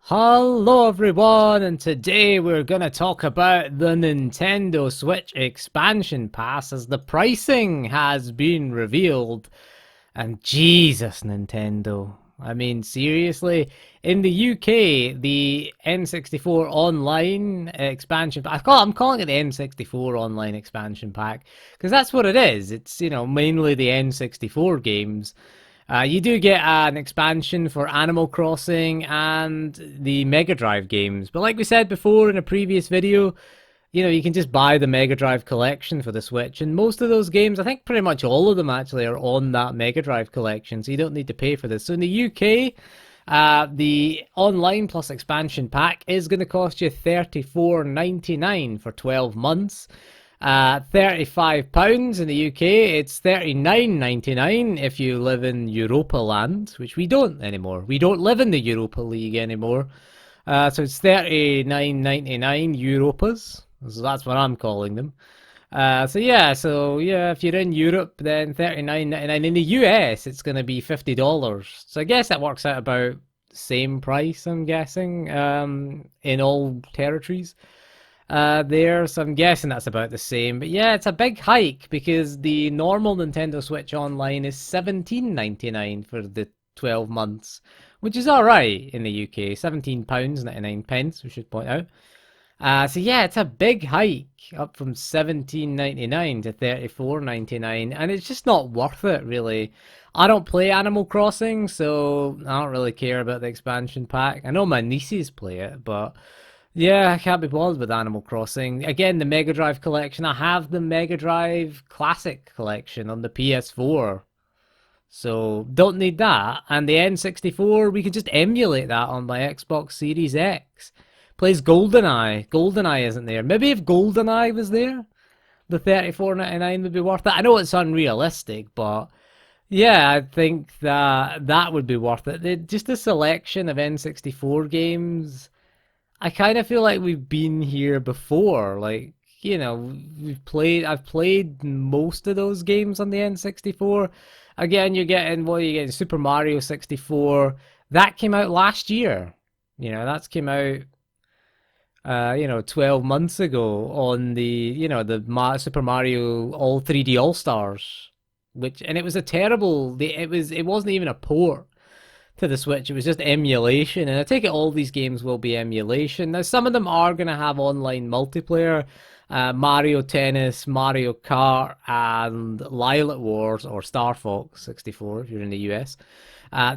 Hello everyone, and today we're gonna talk about the Nintendo Switch expansion pass as the pricing has been revealed. And Jesus, Nintendo. I mean, seriously, in the UK, the N64 Online expansion pack, I'm calling it the N64 Online expansion pack, because that's what it is. It's, mainly the N64 games. You do get an expansion for Animal Crossing and the Mega Drive games. But like we said before in a previous video, you can just buy the Mega Drive collection for the Switch. And most of those games, I think pretty much all of them actually are on that Mega Drive collection. So you don't need to pay for this. So in the UK, the online plus expansion pack is going to cost you £34.99 for 12 months. £35 in the UK. It's £39.99 if you live in Europa land, which we don't anymore. We don't live in the Europa League anymore. So it's €39.99 Europas. So that's what I'm calling them. So yeah, if you're in Europe, then £39.99. In the US, it's going to be $50. So I guess that works out about the same price, I'm guessing, in all territories there, so I'm guessing that's about the same. But yeah, it's a big hike because the normal Nintendo Switch Online is £17.99 for the 12 months, which is alright in the UK. £17.99, we should point out. So yeah, it's a big hike, up from £17.99 to £34.99, and it's just not worth it, really. I don't play Animal Crossing, so I don't really care about the expansion pack. I know my nieces play it, but yeah, I can't be bothered with Animal Crossing. Again, the Mega Drive collection. I have the Mega Drive Classic collection on the PS4. So, don't need that. And the N64, we can just emulate that on my Xbox Series X. Plays GoldenEye. GoldenEye isn't there. Maybe if GoldenEye was there, the $34.99 would be worth it. I know it's unrealistic, but yeah, I think that would be worth it. Just a selection of N64 games. I kind of feel like we've been here before. Like, I've played most of those games on the N64. Again, what are you getting? Super Mario 64. That came out last year. That's came out, 12 months ago on the Super Mario All 3D All Stars, and it was a terrible. It wasn't even a port to the Switch. It was just emulation, and I take it all these games will be emulation. Now, some of them are going to have online multiplayer. Mario Tennis, Mario Kart, and Lilac Wars, or Star Fox 64 if you're in the US.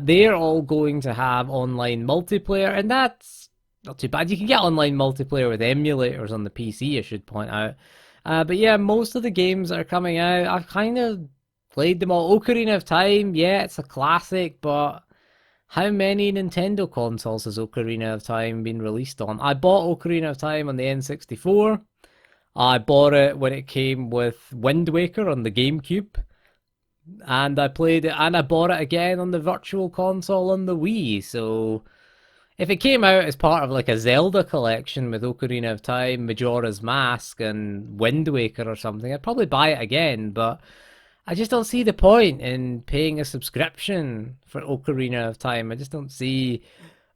They're all going to have online multiplayer, and that's not too bad. You can get online multiplayer with emulators on the PC, I should point out. But yeah, most of the games that are coming out, I've kind of played them all. Ocarina of Time, yeah, it's a classic, but how many Nintendo consoles has Ocarina of Time been released on? I bought Ocarina of Time on the N64. I bought it when it came with Wind Waker on the GameCube. And I played it, and I bought it again on the Virtual Console on the Wii. So if it came out as part of like a Zelda collection with Ocarina of Time, Majora's Mask, and Wind Waker or something, I'd probably buy it again, but I just don't see the point in paying a subscription for Ocarina of Time. I just don't see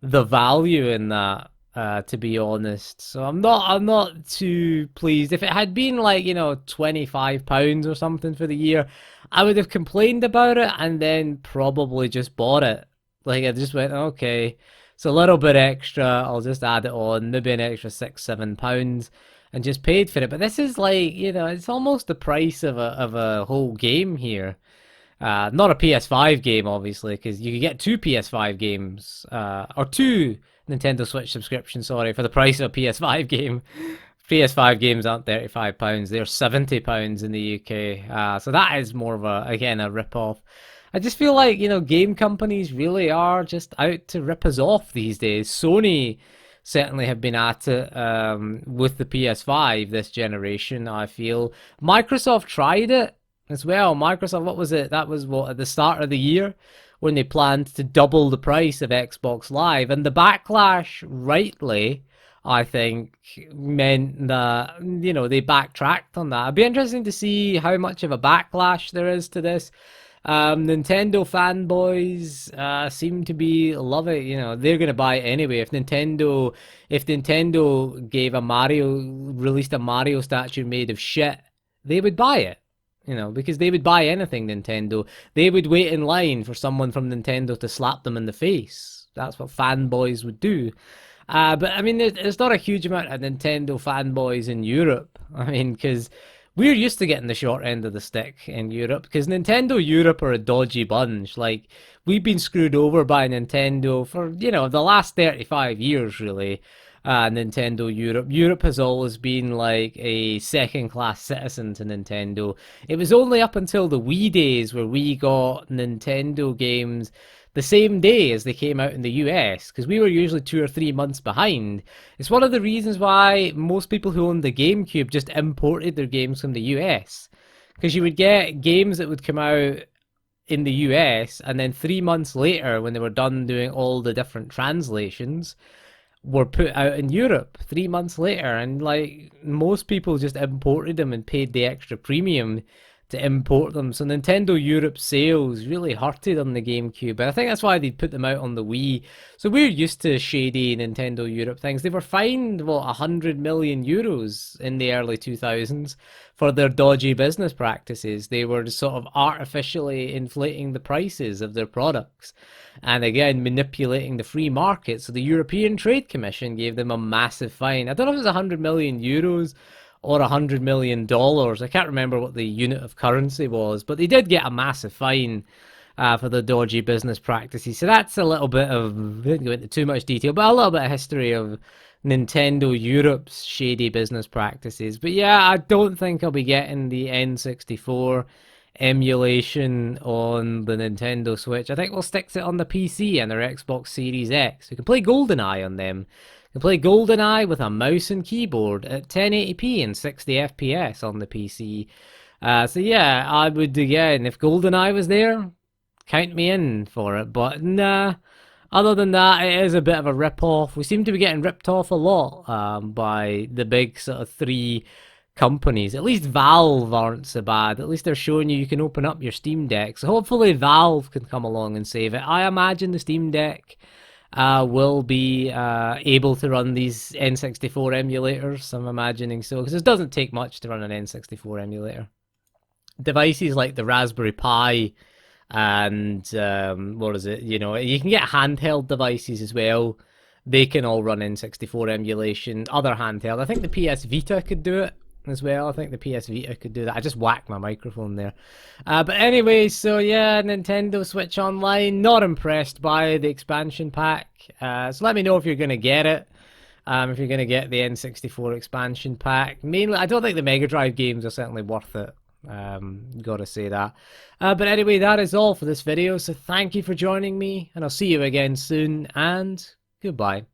the value in that, to be honest. So I'm not too pleased. If it had been like, £25 or something for the year, I would have complained about it and then probably just bought it. Like, I just went, okay, it's a little bit extra, I'll just add it on, maybe an extra £6, £7, and just paid for it. But this is like, it's almost the price of a whole game here. Not a PS5 game, obviously, because you could get two PS5 games, or two Nintendo Switch subscriptions, sorry, for the price of a PS5 game. PS5 games aren't £35, they're £70 in the UK. So that is more of again, a rip-off. I just feel like, game companies really are just out to rip us off these days. Sony certainly have been at it with the PS5 this generation, I feel. Microsoft tried it as well. Microsoft, what was it? That was at the start of the year when they planned to double the price of Xbox Live. And the backlash, rightly, I think, meant that, they backtracked on that. It'd be interesting to see how much of a backlash there is to this. Nintendo fanboys seem to be love it. You know, they're gonna buy it anyway. If Nintendo gave a Mario released a Mario statue made of shit, they would buy it. You know, because they would buy anything Nintendo. They would wait in line for someone from Nintendo to slap them in the face. That's what fanboys would do. But I mean, there's not a huge amount of Nintendo fanboys in Europe. I mean, because we're used to getting the short end of the stick in Europe, because Nintendo Europe are a dodgy bunch. Like, we've been screwed over by Nintendo for, the last 35 years, really. Nintendo Europe. Europe has always been like a second class citizen to Nintendo. It was only up until the Wii days where we got Nintendo games the same day as they came out in the US, because we were usually 2 or 3 months behind. It's one of the reasons why most people who owned the GameCube just imported their games from the US, because you would get games that would come out in the US, and then 3 months later, when they were done doing all the different translations, were put out in Europe 3 months later. And like, most people just imported them and paid the extra premium to import them. So Nintendo Europe sales really hurted on the GameCube, but I think that's why they put them out on the Wii. So we're used to shady Nintendo Europe things. They were fined, what, 100 million euros in the early 2000s for their dodgy business practices. They were sort of artificially inflating the prices of their products, and again manipulating the free market. So the European Trade Commission gave them a massive fine. I don't know if it was 100 million euros or $100 million. I can't remember what the unit of currency was, but they did get a massive fine for the dodgy business practices. So that's a little bit of, I didn't go into too much detail, but a little bit of history of Nintendo Europe's shady business practices. But yeah, I don't think I'll be getting the N64 emulation on the Nintendo Switch. I think we'll stick to it on the PC and their Xbox Series X. We can play GoldenEye on them. You can play GoldenEye with a mouse and keyboard at 1080p and 60 FPS on the PC. So yeah, I would, again, if GoldenEye was there, count me in for it. But nah, other than that, it is a bit of a rip-off. We seem to be getting ripped off a lot by the big sort of three companies. At least Valve aren't so bad. At least they're showing you can open up your Steam Deck. So hopefully Valve can come along and save it. I imagine the Steam Deck will be able to run these N64 emulators. I'm imagining so, because it doesn't take much to run an N64 emulator. Devices like the Raspberry Pi and what is it? You can get handheld devices as well. They can all run N64 emulation. Other handheld, I think the PS Vita could do it as well. I think the PS Vita could do that. I just whacked my microphone there. But anyway, so yeah, Nintendo Switch Online, not impressed by the expansion pack. So let me know if you're going to get it. If you're going to get the N64 expansion pack. Mainly, I don't think the Mega Drive games are certainly worth it. Gotta say that. But anyway, that is all for this video. So thank you for joining me, and I'll see you again soon, and goodbye.